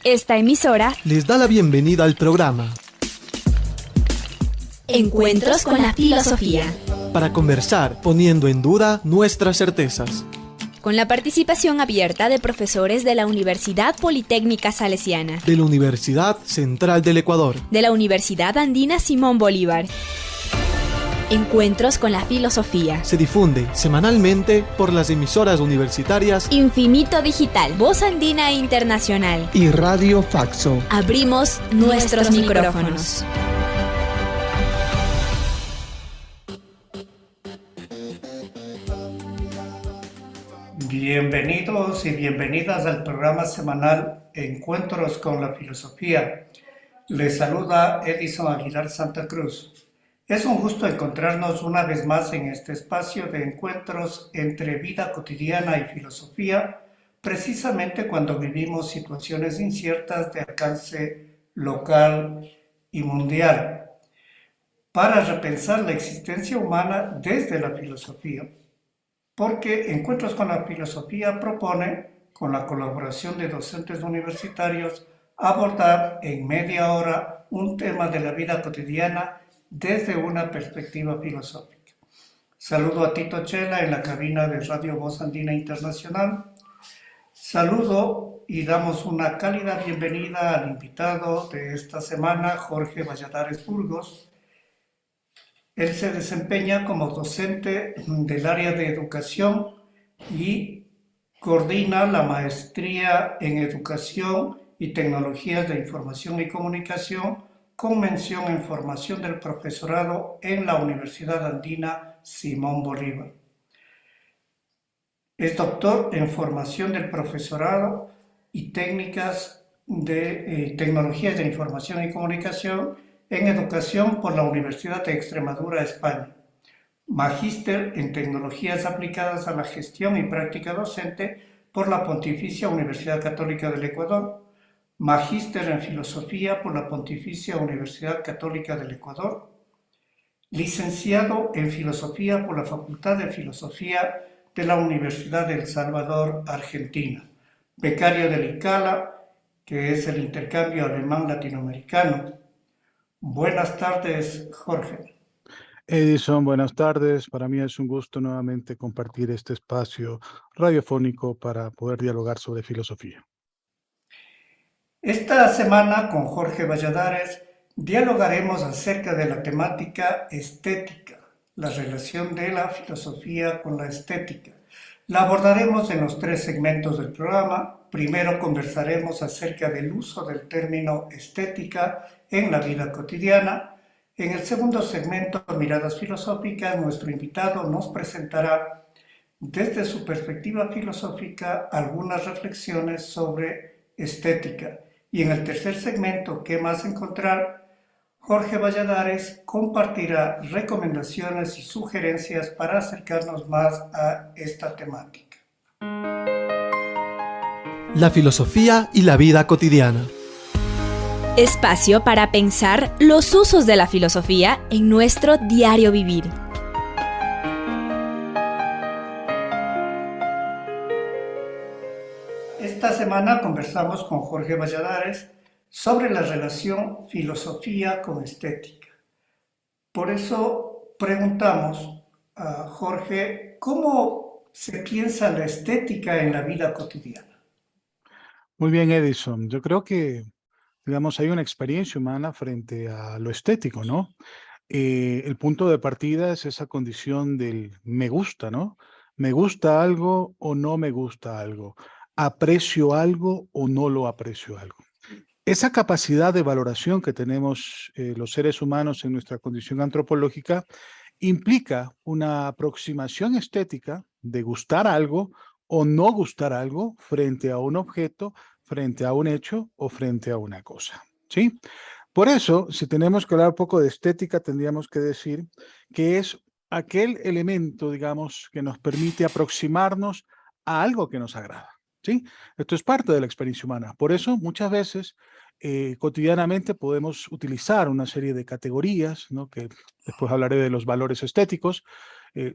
Esta emisora les da la bienvenida al programa Encuentros con la Filosofía, para conversar poniendo en duda nuestras certezas, con la participación abierta de profesores de la Universidad Politécnica Salesiana, de la Universidad Central del Ecuador, de la Universidad Andina Simón Bolívar. Encuentros con la Filosofía. Se difunde semanalmente por las emisoras universitarias Infinito Digital, Voz Andina Internacional y Radio Faxo. Abrimos nuestros micrófonos. Bienvenidos y bienvenidas al programa semanal Encuentros con la Filosofía. Les saluda Edison Aguilar Santa Cruz. Es un gusto encontrarnos una vez más en este espacio de encuentros entre vida cotidiana y filosofía, precisamente cuando vivimos situaciones inciertas de alcance local y mundial, para repensar la existencia humana desde la filosofía. Porque Encuentros con la Filosofía propone, con la colaboración de docentes universitarios, abordar en media hora un tema de la vida cotidiana desde una perspectiva filosófica. Saludo a Tito Chela en la cabina de Radio Voz Andina Internacional. Saludo y damos una cálida bienvenida al invitado de esta semana, Jorge Valladares Burgos. Él se desempeña como docente del área de educación y coordina la maestría en educación y tecnologías de información y comunicación con mención en formación del profesorado en la Universidad Andina Simón Bolívar. Es doctor en formación del profesorado y técnicas de tecnologías de información y comunicación en educación por la Universidad de Extremadura, España. Magíster en tecnologías aplicadas a la gestión y práctica docente por la Pontificia Universidad Católica del Ecuador. Magíster en Filosofía por la Pontificia Universidad Católica del Ecuador, licenciado en Filosofía por la Facultad de Filosofía de la Universidad de El Salvador, Argentina, becario del ICALA, que es el intercambio alemán latinoamericano. Buenas tardes, Jorge. Edison, buenas tardes. Para mí es un gusto nuevamente compartir este espacio radiofónico para poder dialogar sobre filosofía. Esta semana con Jorge Valladares dialogaremos acerca de la temática estética, la relación de la filosofía con la estética. La abordaremos en los 3 segmentos del programa. Primero conversaremos acerca del uso del término estética en la vida cotidiana. En el segundo segmento, Miradas Filosóficas, nuestro invitado nos presentará desde su perspectiva filosófica algunas reflexiones sobre estética. Y en el tercer segmento, ¿Qué más encontrar?, Jorge Valladares compartirá recomendaciones y sugerencias para acercarnos más a esta temática. la filosofía y la vida cotidiana. Espacio para pensar los usos de la filosofía en nuestro diario vivir. Esta semana conversamos con Jorge Valladares sobre la relación filosofía con estética. Por eso preguntamos a Jorge, ¿cómo se piensa la estética en la vida cotidiana? Muy bien, Edison. Yo creo que, digamos, hay una experiencia humana frente a lo estético, ¿no? El punto de partida es esa condición del me gusta, ¿no? Me gusta algo o no me gusta algo. Aprecio algo o no lo aprecio algo. Esa capacidad de valoración que tenemos los seres humanos en nuestra condición antropológica implica una aproximación estética de gustar algo o no gustar algo frente a un objeto, frente a un hecho o frente a una cosa, ¿sí? Por eso, si tenemos que hablar un poco de estética, tendríamos que decir que es aquel elemento, digamos, que nos permite aproximarnos a algo que nos agrada, ¿sí? Esto es parte de la experiencia humana. Por eso, muchas veces, cotidianamente podemos utilizar una serie de categorías, ¿no? Que después hablaré de los valores estéticos,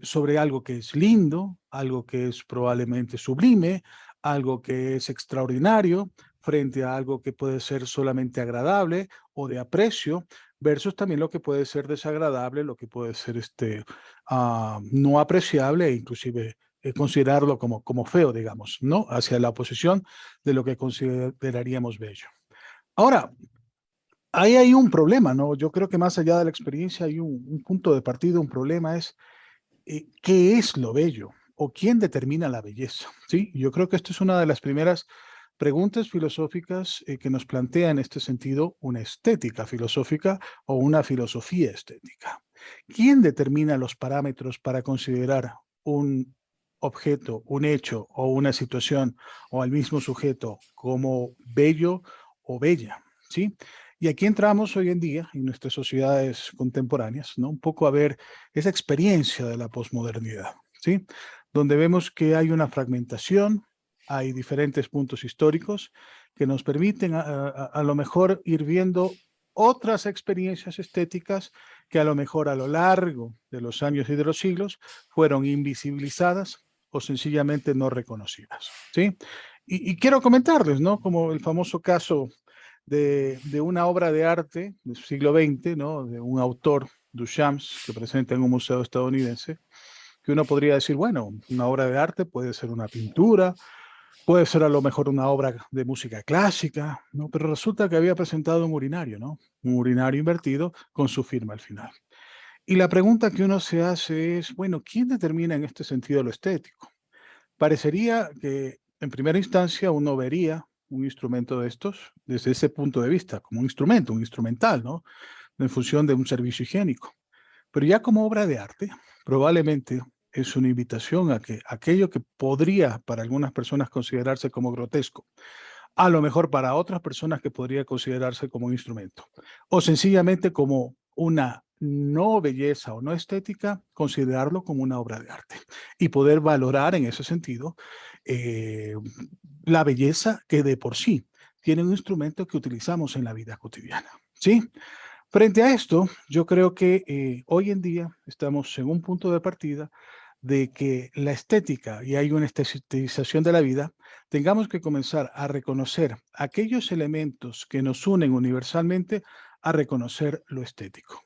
sobre algo que es lindo, algo que es probablemente sublime, algo que es extraordinario, frente a algo que puede ser solamente agradable o de aprecio, versus también lo que puede ser desagradable, lo que puede ser no apreciable e inclusive considerarlo como feo, digamos, ¿no? Hacia la oposición de lo que consideraríamos bello. Ahora, ahí hay un problema, ¿no? Yo creo que más allá de la experiencia hay un punto de partida, un problema es ¿qué es lo bello? ¿O quién determina la belleza? ¿Sí? Yo creo que esta es una de las primeras preguntas filosóficas que nos plantea en este sentido una estética filosófica o una filosofía estética. ¿Quién determina los parámetros para considerar un objeto, un hecho o una situación o al mismo sujeto como bello o bella? ¿Sí? Y aquí entramos hoy en día, en nuestras sociedades contemporáneas, ¿no? Un poco a ver esa experiencia de la posmodernidad, ¿sí? Donde vemos que hay una fragmentación, hay diferentes puntos históricos que nos permiten a lo mejor ir viendo otras experiencias estéticas que a lo mejor a lo largo de los años y de los siglos fueron invisibilizadas o sencillamente no reconocidas, ¿sí? Y quiero comentarles, ¿no? Como el famoso caso de una obra de arte del siglo XX, ¿no? De un autor, Duchamp, que presenta en un museo estadounidense, que uno podría decir, bueno, una obra de arte puede ser una pintura, puede ser a lo mejor una obra de música clásica, ¿no? Pero resulta que había presentado un urinario, ¿no? Un urinario invertido con su firma al final. Y la pregunta que uno se hace es, bueno, ¿quién determina en este sentido lo estético? Parecería que en primera instancia uno vería un instrumento de estos desde ese punto de vista, como un instrumento, un instrumental, ¿no? En función de un servicio higiénico. Pero ya como obra de arte, probablemente es una invitación a que aquello que podría para algunas personas considerarse como grotesco, a lo mejor para otras personas que podría considerarse como un instrumento, o sencillamente como una no belleza o no estética, considerarlo como una obra de arte y poder valorar en ese sentido eh, la belleza que de por sí tiene un instrumento que utilizamos en la vida cotidiana, ¿sí? Frente a esto, yo creo que hoy en día estamos en un punto de partida de que la estética, y hay una estetización de la vida, tengamos que comenzar a reconocer aquellos elementos que nos unen universalmente a reconocer lo estético.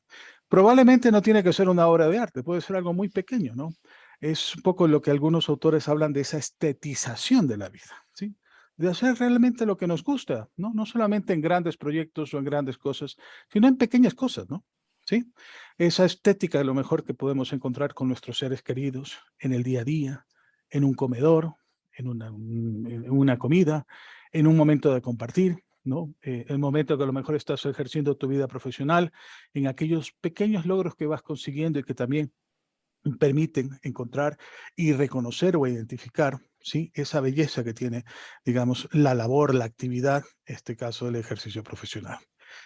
Probablemente no tiene que ser una obra de arte, puede ser algo muy pequeño, ¿no? Es un poco lo que algunos autores hablan de esa estetización de la vida, ¿sí? De hacer realmente lo que nos gusta, ¿no? No solamente en grandes proyectos o en grandes cosas, sino en pequeñas cosas, ¿no? ¿Sí? Esa estética a lo mejor que podemos encontrar con nuestros seres queridos en el día a día, en un comedor, en una comida, en un momento de compartir, ¿no? El momento que a lo mejor estás ejerciendo tu vida profesional, en aquellos pequeños logros que vas consiguiendo y que también permiten encontrar y reconocer o identificar, ¿sí? Esa belleza que tiene, digamos, la labor, la actividad, en este caso el ejercicio profesional.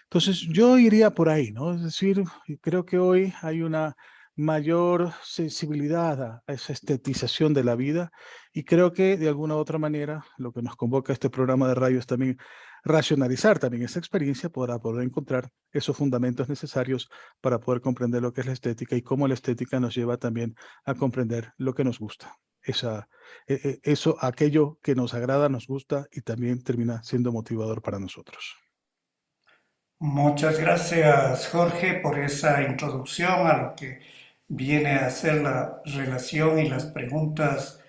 Entonces, yo iría por ahí, ¿no? Es decir, creo que hoy hay una mayor sensibilidad a esa estetización de la vida y creo que de alguna u otra manera lo que nos convoca a este programa de radio es también racionalizar también esa experiencia para poder encontrar esos fundamentos necesarios para poder comprender lo que es la estética y cómo la estética nos lleva también a comprender lo que nos gusta. Eso, aquello que nos agrada, nos gusta y también termina siendo motivador para nosotros. Muchas gracias, Jorge, por esa introducción a lo que viene a ser la relación y las preguntas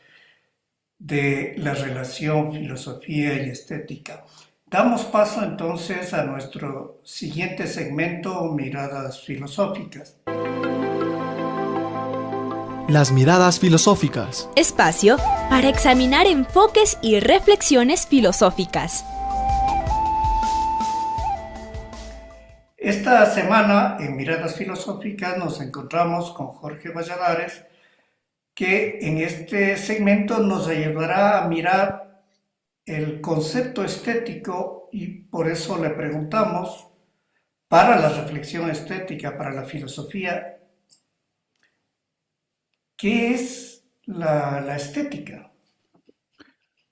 de la relación filosofía y estética. Damos paso entonces a nuestro siguiente segmento, miradas filosóficas. Las miradas filosóficas. Espacio para examinar enfoques y reflexiones filosóficas. Esta semana en Miradas Filosóficas nos encontramos con Jorge Valladares, que en este segmento nos ayudará a mirar el concepto estético y por eso le preguntamos, para la reflexión estética, para la filosofía, ¿qué es la estética?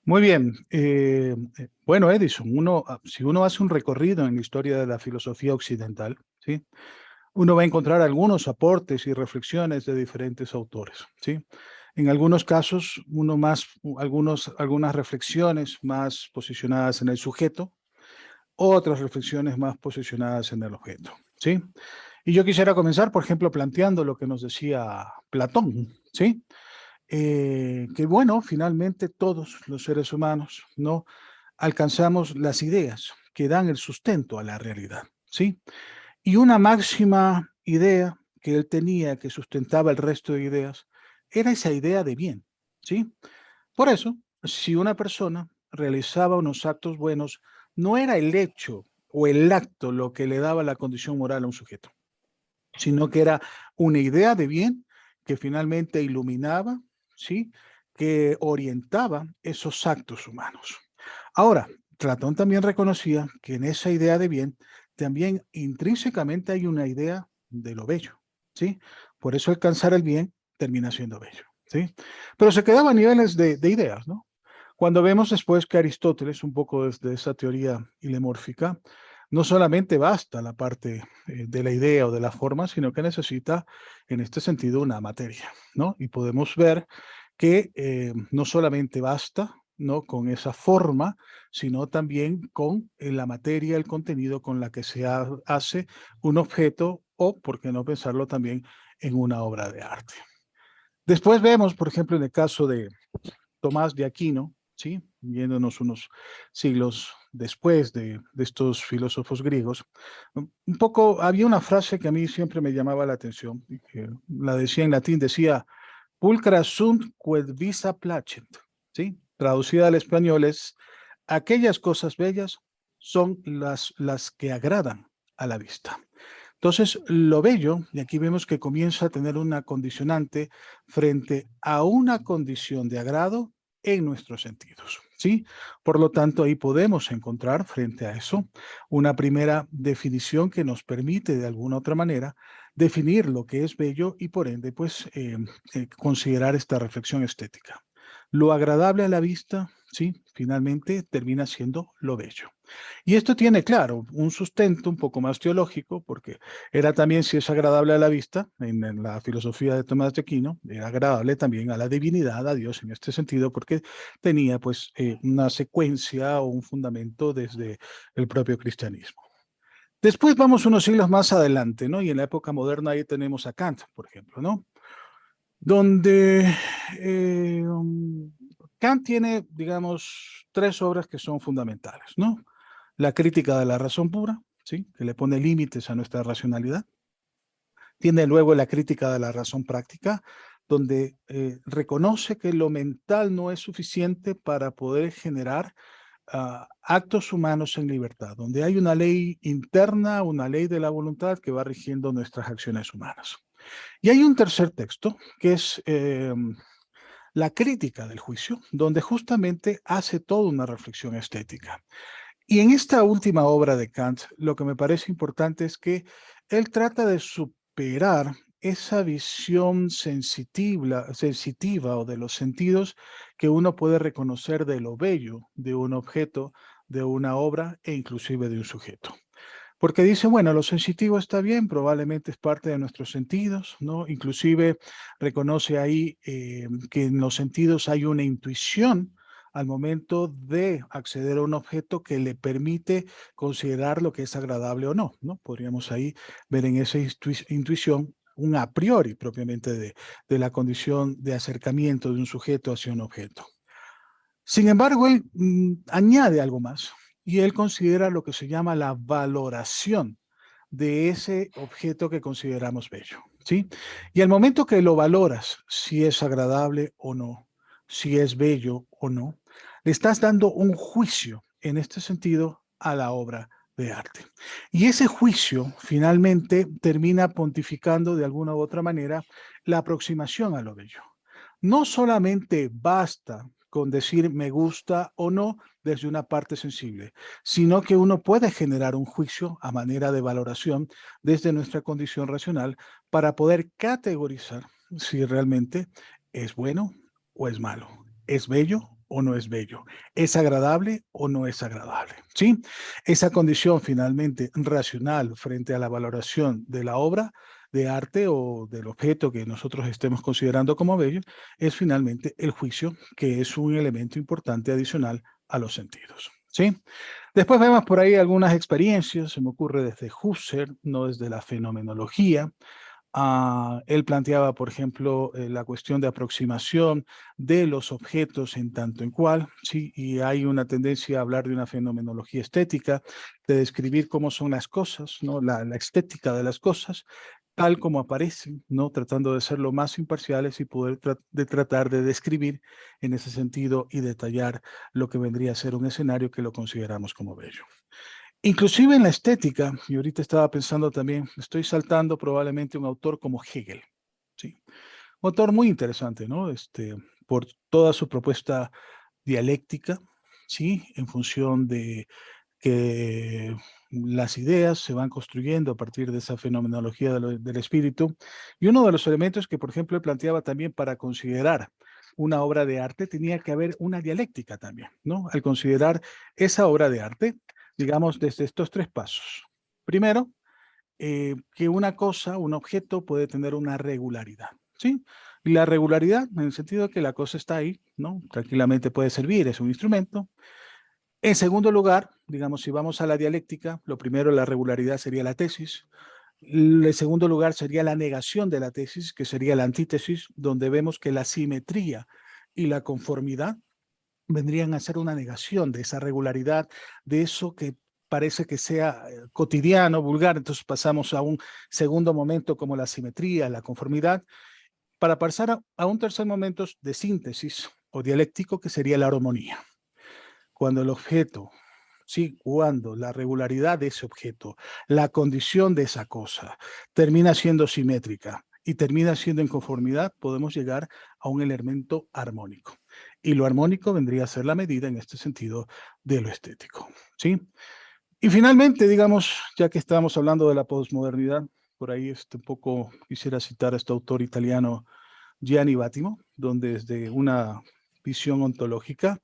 Muy bien. Bueno, Edison, si uno hace un recorrido en la historia de la filosofía occidental, ¿sí? Uno va a encontrar algunos aportes y reflexiones de diferentes autores, ¿sí? En algunos casos, algunas reflexiones más posicionadas en el sujeto, otras reflexiones más posicionadas en el objeto, ¿sí? Y yo quisiera comenzar, por ejemplo, planteando lo que nos decía Platón, ¿sí? Que bueno, finalmente todos los seres humanos, ¿no? Alcanzamos las ideas que dan el sustento a la realidad, ¿sí? Y una máxima idea que él tenía que sustentaba el resto de ideas era esa idea de bien, ¿sí? Por eso, si una persona realizaba unos actos buenos, no era el hecho o el acto lo que le daba la condición moral a un sujeto, sino que era una idea de bien que finalmente iluminaba, ¿sí? Que orientaba esos actos humanos. Ahora, Platón también reconocía que en esa idea de bien también intrínsecamente hay una idea de lo bello, ¿sí? Por eso alcanzar el bien termina siendo bello, ¿sí? Pero se quedaba a niveles de ideas, ¿no? Cuando vemos después que Aristóteles, un poco desde esa teoría ilemórfica, no solamente basta la parte de la idea o de la forma, sino que necesita, en este sentido, una materia, ¿no? Y podemos ver que no solamente basta, ¿no? Con esa forma, sino también con la materia, el contenido con la que se hace un objeto o, por qué no pensarlo también, en una obra de arte. Después vemos, por ejemplo, en el caso de Tomás de Aquino, ¿sí? Viéndonos unos siglos después de estos filósofos griegos, un poco, había una frase que a mí siempre me llamaba la atención, y que la decía en latín, decía, pulcra sunt quod visa placet, ¿sí? Traducida al español es, aquellas cosas bellas son las que agradan a la vista. Entonces, lo bello, y aquí vemos que comienza a tener una condicionante frente a una condición de agrado en nuestros sentidos, ¿sí? Por lo tanto, ahí podemos encontrar frente a eso una primera definición que nos permite de alguna otra manera definir lo que es bello y por ende, pues, considerar esta reflexión estética. Lo agradable a la vista, ¿sí? Finalmente termina siendo lo bello. Y esto tiene, claro, un sustento un poco más teológico, porque era también, si es agradable a la vista, en la filosofía de Tomás de Aquino, era agradable también a la divinidad, a Dios en este sentido, porque tenía pues una secuencia o un fundamento desde el propio cristianismo. Después vamos unos siglos más adelante, ¿no? Y en la época moderna ahí tenemos a Kant, por ejemplo, ¿no? Donde eh, um, Kant tiene, digamos, tres obras que son fundamentales, ¿no? La crítica de la razón pura, ¿sí? Que le pone límites a nuestra racionalidad. Tiene luego la crítica de la razón práctica, donde reconoce que lo mental no es suficiente para poder generar actos humanos en libertad, donde hay una ley interna, una ley de la voluntad que va rigiendo nuestras acciones humanas. Y hay un tercer texto, que es la crítica del juicio, donde justamente hace toda una reflexión estética. Y en esta última obra de Kant, lo que me parece importante es que él trata de superar esa visión sensitiva o de los sentidos que uno puede reconocer de lo bello de un objeto, de una obra e inclusive de un sujeto. Porque dice, bueno, lo sensitivo está bien, probablemente es parte de nuestros sentidos, ¿no? Inclusive reconoce ahí que en los sentidos hay una intuición al momento de acceder a un objeto que le permite considerar lo que es agradable o no, ¿no? Podríamos ahí ver en esa intuición un a priori propiamente de la condición de acercamiento de un sujeto hacia un objeto. Sin embargo, él añade algo más y él considera lo que se llama la valoración de ese objeto que consideramos bello, ¿sí? Y al momento que lo valoras, si es agradable o no, si es bello o no, le estás dando un juicio en este sentido a la obra de arte. Y ese juicio finalmente termina pontificando de alguna u otra manera la aproximación a lo bello. No solamente basta con decir me gusta o no desde una parte sensible, sino que uno puede generar un juicio a manera de valoración desde nuestra condición racional para poder categorizar si realmente es bueno o es malo, es bello o no es bello, es agradable o no es agradable, ¿sí? Esa condición finalmente racional frente a la valoración de la obra de arte o del objeto que nosotros estemos considerando como bello, es finalmente el juicio, que es un elemento importante adicional a los sentidos. ¿Sí? Después vemos por ahí algunas experiencias, se me ocurre desde Husserl, no desde la fenomenología. Él planteaba, por ejemplo, la cuestión de aproximación de los objetos en tanto en cual, ¿sí? Y hay una tendencia a hablar de una fenomenología estética, de describir cómo son las cosas, ¿no? La estética de las cosas, tal como aparecen, ¿no? Tratando de ser lo más imparciales y poder tratar de describir en ese sentido y detallar lo que vendría a ser un escenario que lo consideramos como bello. Inclusive en la estética, y ahorita estaba pensando también, estoy saltando probablemente un autor como Hegel, ¿sí? Un autor muy interesante, ¿no? Por toda su propuesta dialéctica, ¿sí? En función de que las ideas se van construyendo a partir de esa fenomenología del espíritu. Y uno de los elementos que, por ejemplo, él planteaba también para considerar una obra de arte, tenía que haber una dialéctica también, ¿no? Al considerar esa obra de arte, digamos, desde estos tres pasos. Primero, que una cosa, un objeto puede tener una regularidad, ¿sí? Y la regularidad, en el sentido de que la cosa está ahí, ¿no? Tranquilamente puede servir, es un instrumento. En segundo lugar, digamos, si vamos a la dialéctica, lo primero, la regularidad sería la tesis. En segundo lugar, sería la negación de la tesis, que sería la antítesis, donde vemos que la simetría y la conformidad vendrían a ser una negación de esa regularidad, de eso que parece que sea cotidiano, vulgar. Entonces pasamos a un segundo momento como la simetría, la conformidad, para pasar a un tercer momento de síntesis o dialéctico, que sería la armonía. Cuando el objeto, sí, cuando la regularidad de ese objeto, la condición de esa cosa, termina siendo simétrica y termina siendo en conformidad, podemos llegar a un elemento armónico. Y lo armónico vendría a ser la medida, en este sentido, de lo estético, ¿sí? Y finalmente, digamos, ya que estamos hablando de la posmodernidad, por ahí un poco quisiera citar a este autor italiano, Gianni Vattimo, donde desde una visión ontológica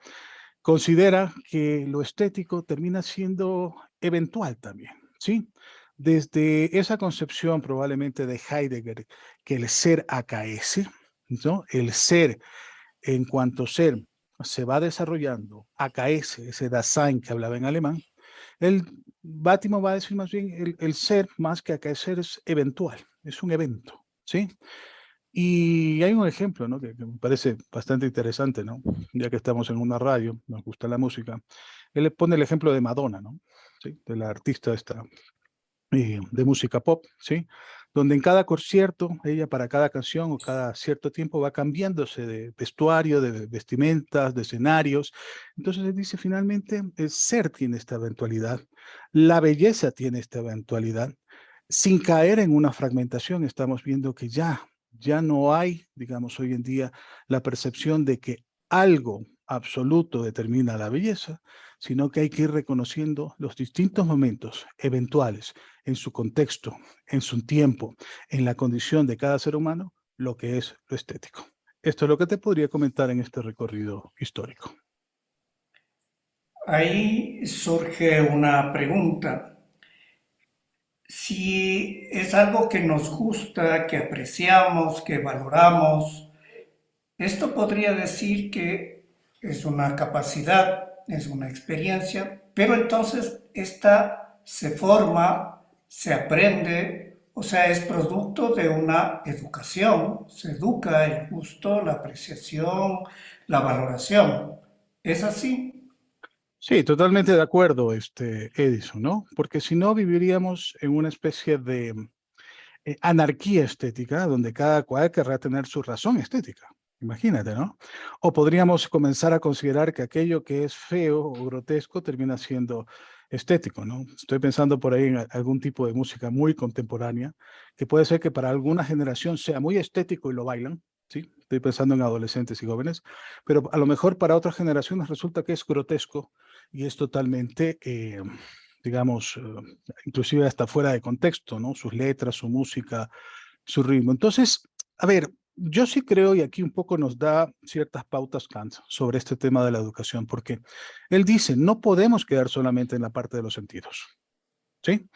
considera que lo estético termina siendo eventual también, ¿sí? Desde esa concepción probablemente de Heidegger, que el ser acaece, ¿no? El ser en cuanto ser se va desarrollando, acaece, ese Dasein que hablaba en alemán, el Bátimo va a decir más bien el ser más que acaecer es eventual, es un evento, ¿sí? Y hay un ejemplo, ¿no? Que me parece bastante interesante, ¿no? Ya que estamos en una radio, nos gusta la música. Él le pone el ejemplo de Madonna, ¿no? ¿Sí? De la artista esta de música pop, ¿sí? Donde en cada concierto, ella para cada canción o cada cierto tiempo va cambiándose de vestuario, de vestimentas, de escenarios. Entonces él dice, finalmente, el ser tiene esta eventualidad, la belleza tiene esta eventualidad. Sin caer en una fragmentación, estamos viendo que ya no hay, digamos, hoy en día la percepción de que algo absoluto determina la belleza, sino que hay que ir reconociendo los distintos momentos eventuales en su contexto, en su tiempo, en la condición de cada ser humano, lo que es lo estético. Esto es lo que te podría comentar en este recorrido histórico. Ahí surge una pregunta. Si es algo que nos gusta, que apreciamos, que valoramos, esto podría decir que es una capacidad, es una experiencia, pero entonces esta se forma, se aprende, o sea, es producto de una educación, se educa el gusto, la apreciación, la valoración. ¿Es así? Sí, totalmente de acuerdo, Edison, ¿no? Porque si no viviríamos en una especie de anarquía estética, donde cada cual querrá tener su razón estética. Imagínate, ¿no? O podríamos comenzar a considerar que aquello que es feo o grotesco termina siendo estético, ¿no? Estoy pensando por ahí en algún tipo de música muy contemporánea, que puede ser que para alguna generación sea muy estético y lo bailan, ¿sí? Estoy pensando en adolescentes y jóvenes, pero a lo mejor para otras generaciones resulta que es grotesco y es totalmente digamos, inclusive hasta fuera de contexto, ¿no? Sus letras, su música, su ritmo. Entonces, a ver, yo sí creo, y aquí un poco nos da ciertas pautas Kant sobre este tema de la educación, porque él dice, no podemos quedar solamente en la parte de los sentidos, ¿sí?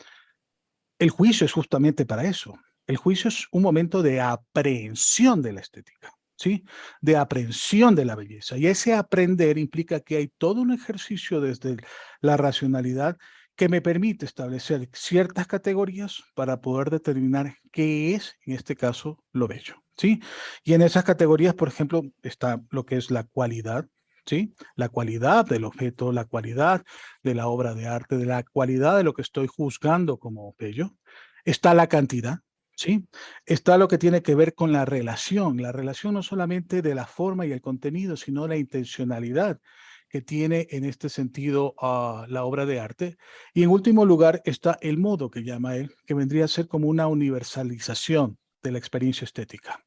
El juicio es justamente para eso. El juicio es un momento de aprehensión de la estética, ¿sí? De aprehensión de la belleza. Y ese aprender implica que hay todo un ejercicio desde la racionalidad que me permite establecer ciertas categorías para poder determinar qué es, en este caso, lo bello, ¿sí? Y en esas categorías, por ejemplo, está lo que es la cualidad, ¿sí? La cualidad del objeto, la cualidad de la obra de arte, de la cualidad de lo que estoy juzgando como bello. Está la cantidad, ¿sí? Está lo que tiene que ver con la relación no solamente de la forma y el contenido, sino la intencionalidad que tiene en este sentido la obra de arte. Y en último lugar está el modo que llama él, que vendría a ser como una universalización de la experiencia estética.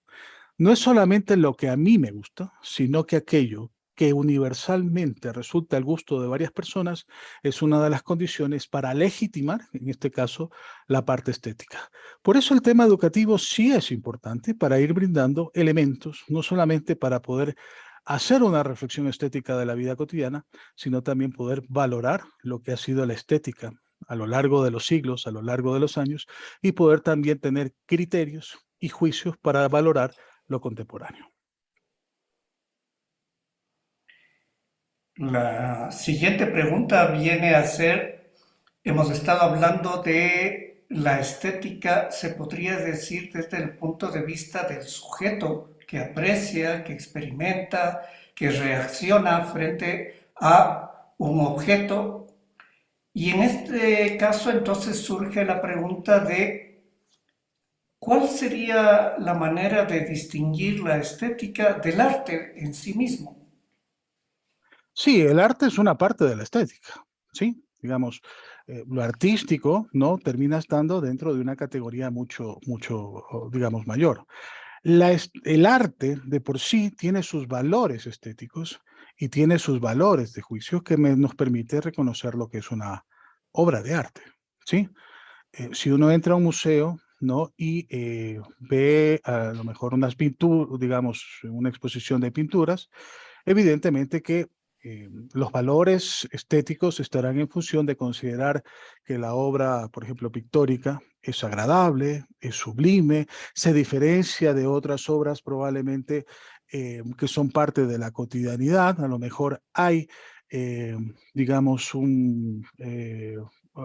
No es solamente lo que a mí me gusta, sino que aquello que universalmente resulta al gusto de varias personas es una de las condiciones para legitimar, en este caso, la parte estética. Por eso el tema educativo sí es importante para ir brindando elementos, no solamente para poder hacer una reflexión estética de la vida cotidiana, sino también poder valorar lo que ha sido la estética a lo largo de los siglos, a lo largo de los años, y poder también tener criterios y juicios para valorar lo contemporáneo. La siguiente pregunta viene a ser, hemos estado hablando de la estética, se podría decir desde el punto de vista del sujeto que aprecia, que experimenta, que reacciona frente a un objeto. Y en este caso entonces surge la pregunta de ¿cuál sería la manera de distinguir la estética del arte en sí mismo? Sí, el arte es una parte de la estética, ¿sí? Digamos, lo artístico, ¿no? Termina estando dentro de una categoría mucho, digamos, mayor. El arte de por sí tiene sus valores estéticos y tiene sus valores de juicio que nos permite reconocer lo que es una obra de arte, ¿sí? Si uno entra a un museo, ¿no? Y ve a lo mejor unas pinturas, digamos, una exposición de pinturas, evidentemente que los valores estéticos estarán en función de considerar que la obra, por ejemplo, pictórica, es agradable, es sublime, se diferencia de otras obras probablemente que son parte de la cotidianidad. A lo mejor hay, eh, digamos,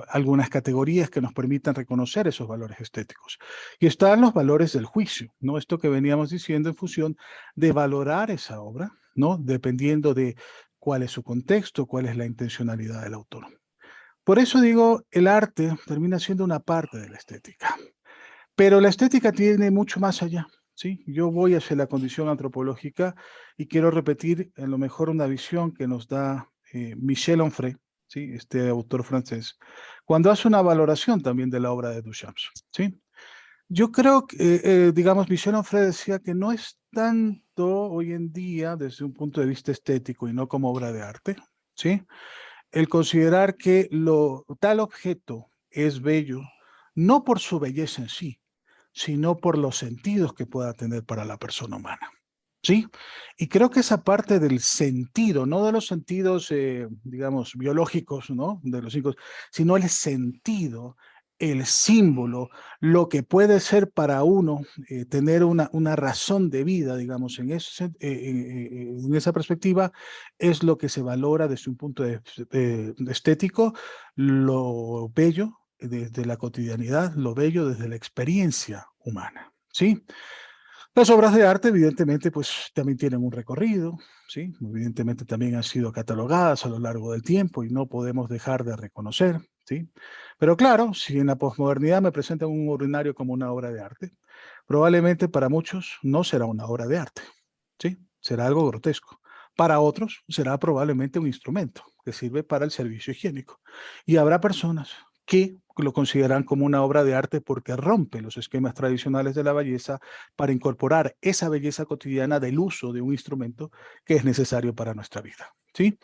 algunas categorías que nos permitan reconocer esos valores estéticos. Y están los valores del juicio, ¿no? Esto que veníamos diciendo en función de valorar esa obra, ¿no? Dependiendo de cuál es su contexto, cuál es la intencionalidad del autor. Por eso digo, el arte termina siendo una parte de la estética, pero la estética tiene mucho más allá, ¿sí? Yo voy hacia la condición antropológica y quiero repetir a lo mejor una visión que nos da Michel Onfray, ¿sí? Este autor francés, cuando hace una valoración también de la obra de Duchamp, ¿sí? Yo creo que, digamos, Michel Onfray decía que no es tanto hoy en día desde un punto de vista estético y no como obra de arte, ¿sí? El considerar que tal objeto es bello, no por su belleza en sí, sino por los sentidos que pueda tener para la persona humana, ¿sí? Y creo que esa parte del sentido, no de los sentidos, digamos, biológicos, ¿no? De los cinco, sino el sentido, el símbolo, lo que puede ser para uno tener una razón de vida, digamos, en esa perspectiva, es lo que se valora desde un punto de estético, lo bello desde la cotidianidad, lo bello desde la experiencia humana, ¿sí? Las obras de arte, evidentemente, pues también tienen un recorrido, ¿sí? Evidentemente también han sido catalogadas a lo largo del tiempo y no podemos dejar de reconocer, ¿sí? Pero claro, si en la posmodernidad me presentan un urinario como una obra de arte, probablemente para muchos no será una obra de arte, ¿sí? Será algo grotesco. Para otros será probablemente un instrumento que sirve para el servicio higiénico. Y habrá personas que lo consideran como una obra de arte porque rompe los esquemas tradicionales de la belleza para incorporar esa belleza cotidiana del uso de un instrumento que es necesario para nuestra vida, ¿sí?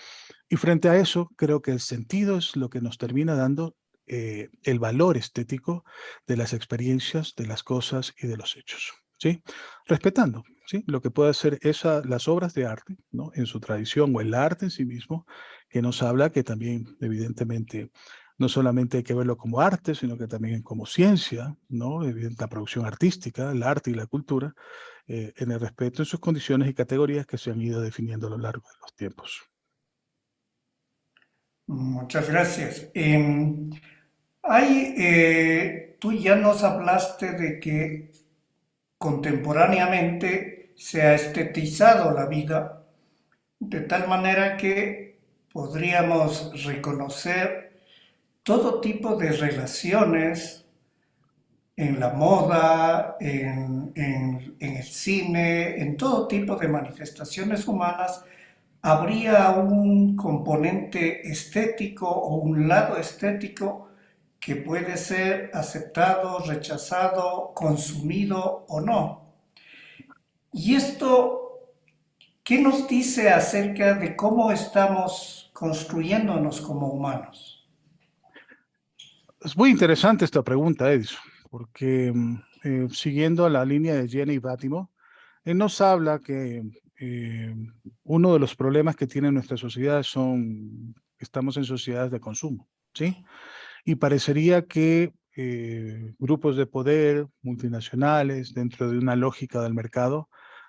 Y frente a eso, creo que el sentido es lo que nos termina dando el valor estético de las experiencias, de las cosas y de los hechos, ¿sí? Respetando, ¿sí? Lo que puede ser las obras de arte, ¿no? En su tradición o el arte en sí mismo, que nos habla que también, evidentemente, No solamente hay que verlo como arte, sino que también como ciencia, ¿no? La producción artística, el arte y la cultura, en el respeto de sus condiciones y categorías que se han ido definiendo a lo largo de los tiempos. Muchas gracias. Tú ya nos hablaste de que contemporáneamente se ha estetizado la vida de tal manera que podríamos reconocer todo tipo de relaciones en la moda, en el cine, en todo tipo de manifestaciones humanas. Habría un componente estético o un lado estético que puede ser aceptado, rechazado, consumido o no. Y esto, ¿qué nos dice acerca de cómo estamos construyéndonos como humanos? Es muy interesante esta pregunta, Edison, porque siguiendo la línea de Jenny Bátimo, él nos habla que eh, uno de los problemas que tiene nuestra sociedad son, estamos en sociedades de consumo, ¿sí? Y parecería que grupos de poder multinacionales, dentro de una lógica del mercado,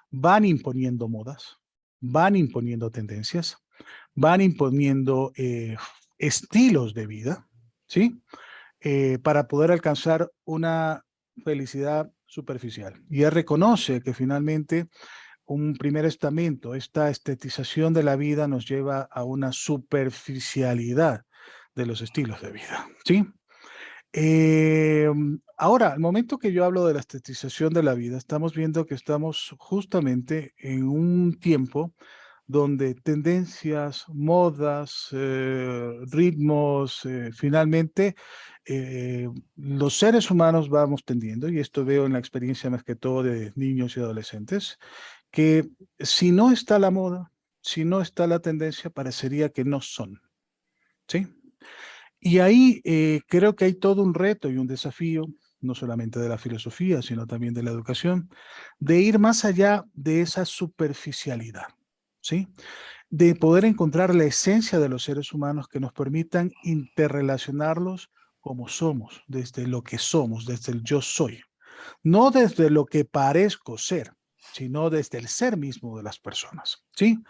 van imponiendo modas, van imponiendo tendencias, van imponiendo estilos de vida, ¿sí? Para poder alcanzar una felicidad superficial. Y él reconoce que finalmente un primer estamento, esta estetización de la vida nos lleva a una superficialidad de los estilos de vida, ¿sí? Ahora, al momento que yo hablo de la estetización de la vida, estamos viendo que estamos justamente en un tiempo donde tendencias, modas, ritmos, finalmente los seres humanos vamos tendiendo, y esto veo en la experiencia más que todo de niños y adolescentes, que si no está la moda, si no está la tendencia, parecería que no son, ¿sí? Y ahí creo que hay todo un reto y un desafío, no solamente de la filosofía, sino también de la educación, de ir más allá de esa superficialidad, ¿sí? De poder encontrar la esencia de los seres humanos que nos permitan interrelacionarlos como somos, desde lo que somos, desde el yo soy. No desde lo que parezco ser, sino desde el ser mismo de las personas, ¿sí?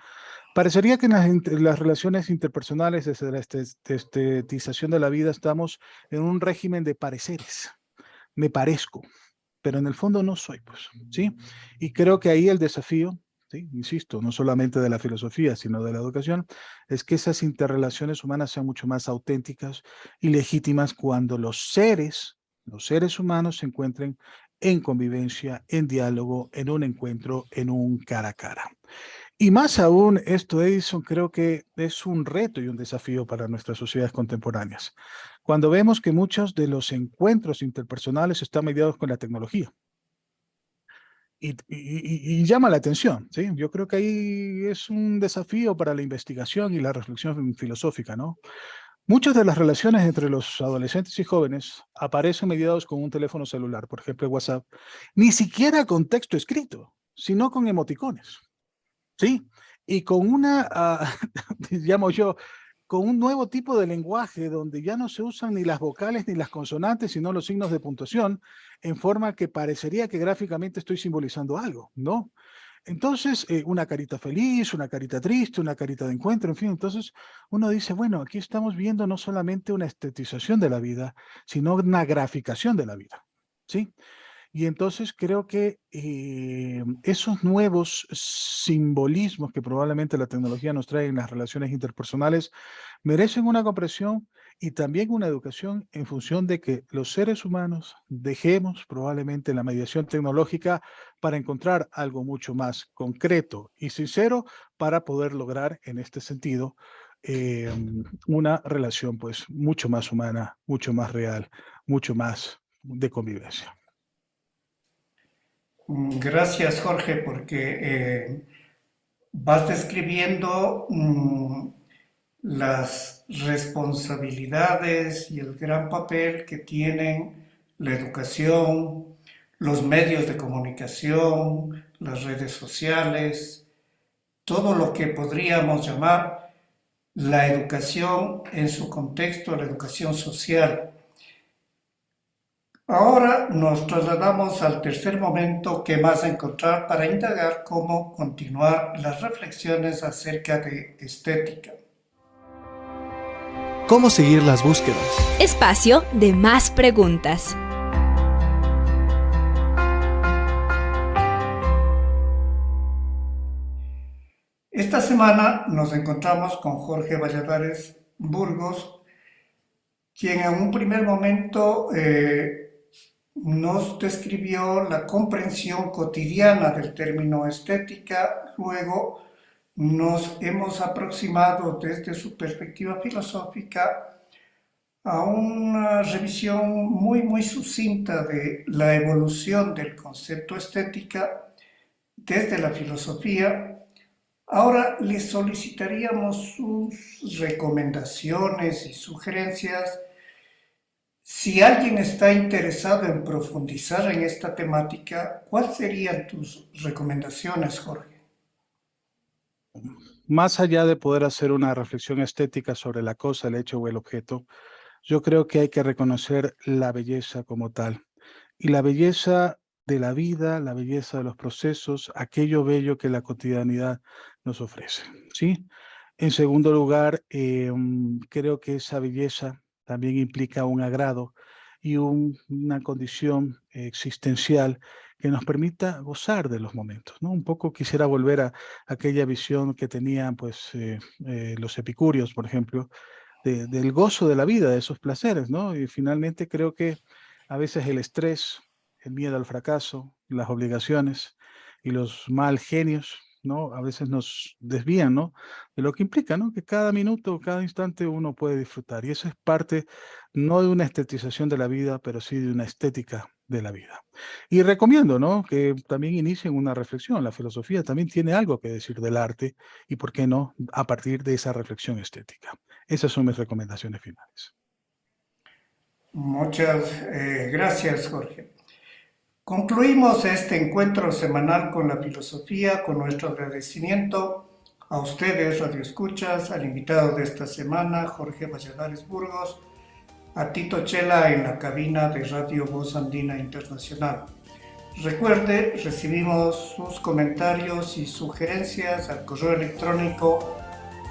Parecería que en las relaciones interpersonales, desde la estetización de la vida, estamos en un régimen de pareceres. Me parezco, pero en el fondo no soy, pues, ¿sí? Y creo que ahí el desafío, ¿sí? Insisto, no solamente de la filosofía, sino de la educación, es que esas interrelaciones humanas sean mucho más auténticas y legítimas cuando los seres humanos se encuentren en convivencia, en diálogo, en un encuentro, en un cara a cara. Y más aún, esto, Edison, creo que es un reto y un desafío para nuestras sociedades contemporáneas. Cuando vemos que muchos de los encuentros interpersonales están mediados con la tecnología. Y llama la atención, ¿sí? Yo creo que ahí es un desafío para la investigación y la reflexión filosófica, ¿no? Muchas de las relaciones entre los adolescentes y jóvenes aparecen mediados con un teléfono celular, por ejemplo, WhatsApp, ni siquiera con texto escrito, sino con emoticones. Sí, y con una, llamo yo, con un nuevo tipo de lenguaje donde ya no se usan ni las vocales ni las consonantes, sino los signos de puntuación, en forma que parecería que gráficamente estoy simbolizando algo, ¿no? Entonces, una carita feliz, una carita triste, una carita de encuentro, en fin, entonces uno dice, bueno, aquí estamos viendo no solamente una estetización de la vida, sino una graficación de la vida, ¿sí? Y entonces creo que esos nuevos simbolismos que probablemente la tecnología nos trae en las relaciones interpersonales merecen una comprensión y también una educación en función de que los seres humanos dejemos probablemente la mediación tecnológica para encontrar algo mucho más concreto y sincero para poder lograr en este sentido eh, una relación pues mucho más humana, mucho más real, mucho más de convivencia. Gracias, Jorge, porque vas describiendo las responsabilidades y el gran papel que tienen la educación, los medios de comunicación, las redes sociales, todo lo que podríamos llamar la educación en su contexto, la educación social. Ahora nos trasladamos al tercer momento que vas a encontrar para indagar cómo continuar las reflexiones acerca de estética. ¿Cómo seguir las búsquedas? Espacio de más preguntas. Esta semana nos encontramos con Jorge Valladares Burgos, quien en un primer momento nos describió la comprensión cotidiana del término estética. Luego nos hemos aproximado desde su perspectiva filosófica a una revisión muy sucinta de la evolución del concepto estética desde la filosofía. Ahora le solicitaríamos sus recomendaciones y sugerencias. Si alguien está interesado en profundizar en esta temática, ¿cuáles serían tus recomendaciones, Jorge? Más allá de poder hacer una reflexión estética sobre la cosa, el hecho o el objeto, yo creo que hay que reconocer la belleza como tal. Y la belleza de la vida, la belleza de los procesos, aquello bello que la cotidianidad nos ofrece, ¿sí? En segundo lugar, creo que esa belleza también implica un agrado y una condición existencial que nos permita gozar de los momentos, ¿no? Un poco quisiera volver a aquella visión que tenían pues, los epicúreos, por ejemplo, del gozo de la vida, de esos placeres, ¿no? Y finalmente creo que a veces el estrés, el miedo al fracaso, las obligaciones y los mal genios, ¿no? A veces nos desvían, ¿no? De lo que implica, ¿no? Que cada minuto, cada instante uno puede disfrutar. Y eso es parte, no de una estetización de la vida, pero sí de una estética de la vida. Y recomiendo, ¿no? Que también inicien una reflexión. La filosofía también tiene algo que decir del arte y, ¿por qué no?, a partir de esa reflexión estética. Esas son mis recomendaciones finales. Muchas gracias, Jorge. Concluimos este encuentro semanal con la filosofía, con nuestro agradecimiento a ustedes, radioescuchas, al invitado de esta semana, Jorge Valladares Burgos, a Tito Chela en la cabina de Radio Voz Andina Internacional. Recuerde, recibimos sus comentarios y sugerencias al correo electrónico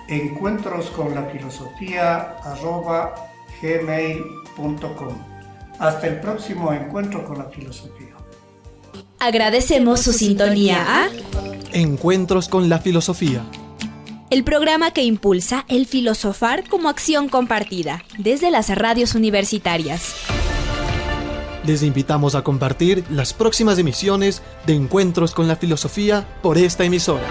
encuentrosconlafilosofía@gmail.com. Hasta el próximo encuentro con la filosofía. Agradecemos su sintonía a Encuentros con la filosofía. el programa que impulsa el filosofar como acción compartida desde las radios universitarias. Les invitamos a compartir las próximas emisiones de Encuentros con la filosofía por esta emisora.